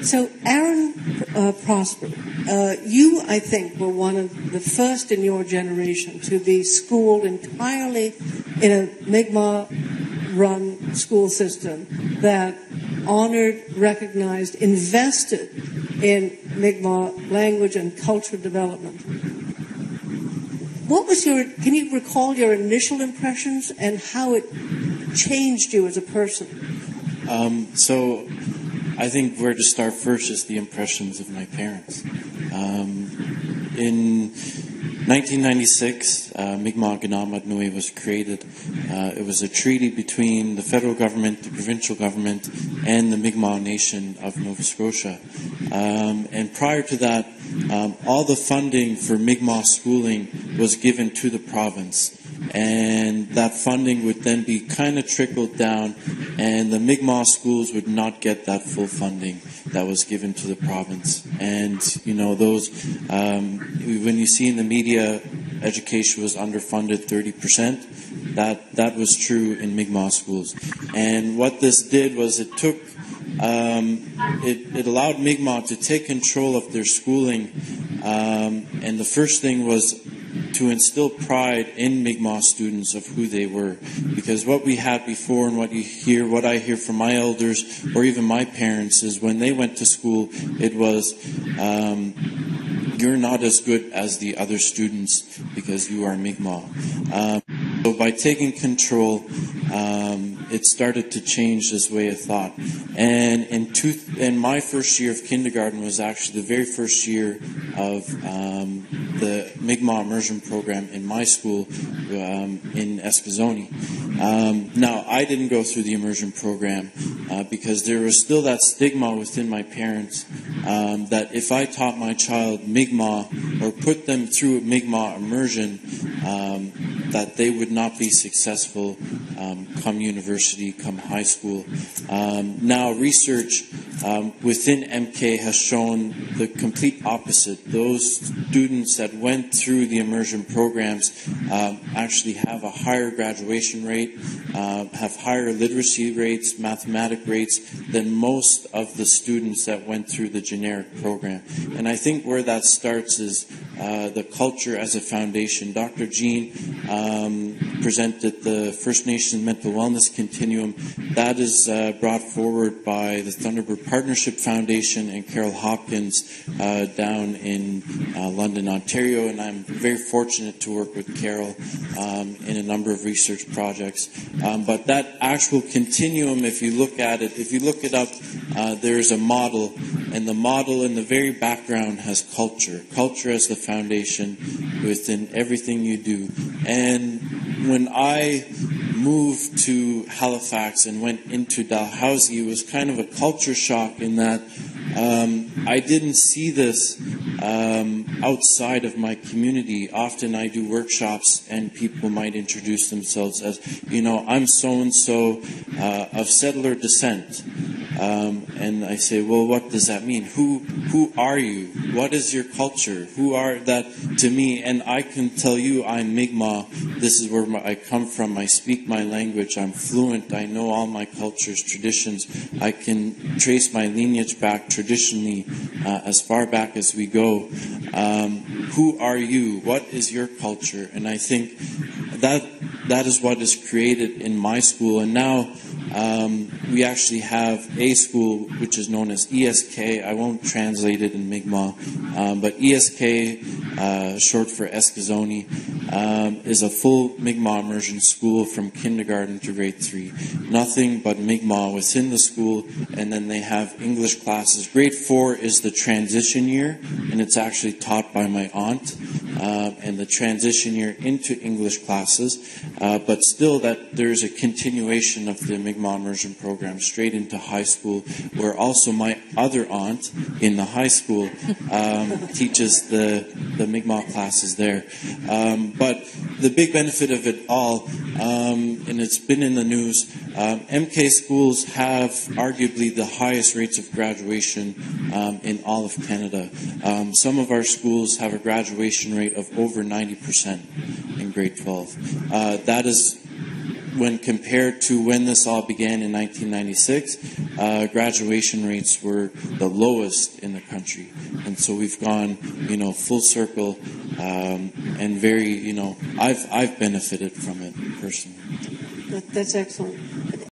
So, Aaron Prosper, you, I think, were one of the first in your generation to be schooled entirely in a Mi'kmaq-run school system that honored, recognized, invested in Mi'kmaq language and culture development. What was can you recall your initial impressions and how it changed you as a person? So I think where to start first is the impressions of my parents. In 1996, Mi'kmaq Ganamad Nui was created. It was a treaty between the federal government, the provincial government, and the Mi'kmaq Nation of Nova Scotia. And prior to that, all the funding for Mi'kmaq schooling was given to the province. And that funding would then be kind of trickled down, and the Mi'kmaq schools would not get that full funding that was given to the province. And, you know, those, when you see in the media, education was underfunded 30%, that was true in Mi'kmaq schools. And what this did was it took, it allowed Mi'kmaq to take control of their schooling, and the first thing was to instill pride in Mi'kmaq students of who they were. Because what we had before and what I hear from my elders or even my parents is when they went to school, it was, you're not as good as the other students because you are Mi'kmaq. So by taking control, it started to change this way of thought. And in my first year of kindergarten was actually the very first year of the Mi'kmaq immersion program in my school in Eskazoni. Now, I didn't go through the immersion program because there was still that stigma within my parents that if I taught my child Mi'kmaq or put them through Mi'kmaq immersion, that they would not be successful come university, come high school. Now research within MK has shown the complete opposite. Those students that went through the immersion programs actually have a higher graduation rate, have higher literacy rates, mathematic rates than most of the students that went through the generic program. And I think where that starts is the culture as a foundation. Dr. Jean presented the First Nations Mental Wellness Continuum. That is brought forward by the Thunderbird Partnership Foundation and Carol Hopkins down in London, Ontario, and I'm very fortunate to work with Carol in a number of research projects. But that actual continuum, if you look at it, if you look it up, there's a model, and the model in the very background has culture. Culture as the foundation within everything you do. And when I moved to Halifax and went into Dalhousie, it was kind of a culture shock in that I didn't see this outside of my community. Often I do workshops and people might introduce themselves as, you know, I'm so-and-so of settler descent. And I say, well, what does that mean? Who are you? What is your culture? Who are that to me? And I can tell you I'm Mi'kmaq. This is where I come from. I speak my language. I'm fluent. I know all my cultures, traditions. I can trace my lineage back traditionally as far back as we go. Who are you? What is your culture? And I think that is what is created in my school. And now we actually have a school which is known as ESK. I won't translate it in Mi'kmaq, but ESK, short for Eskazoni, is a full Mi'kmaq immersion school from kindergarten to grade 3. Nothing but Mi'kmaq within the school, and then they have English classes. Grade 4 is the transition year, and it's actually taught by my aunt, and the transition year into English classes, but still that there's a continuation of the Mi'kmaq immersion program straight into high school, where also my other aunt in the high school teaches the Mi'kmaq classes there. But the big benefit of it all, and it's been in the news, MK schools have arguably the highest rates of graduation in all of Canada. Some of our schools have a graduation rate of over 90% in grade 12. That is when compared to when this all began in 1996, graduation rates were the lowest in the country. And so we've gone, full circle, and very, I've benefited from it personally. That's excellent.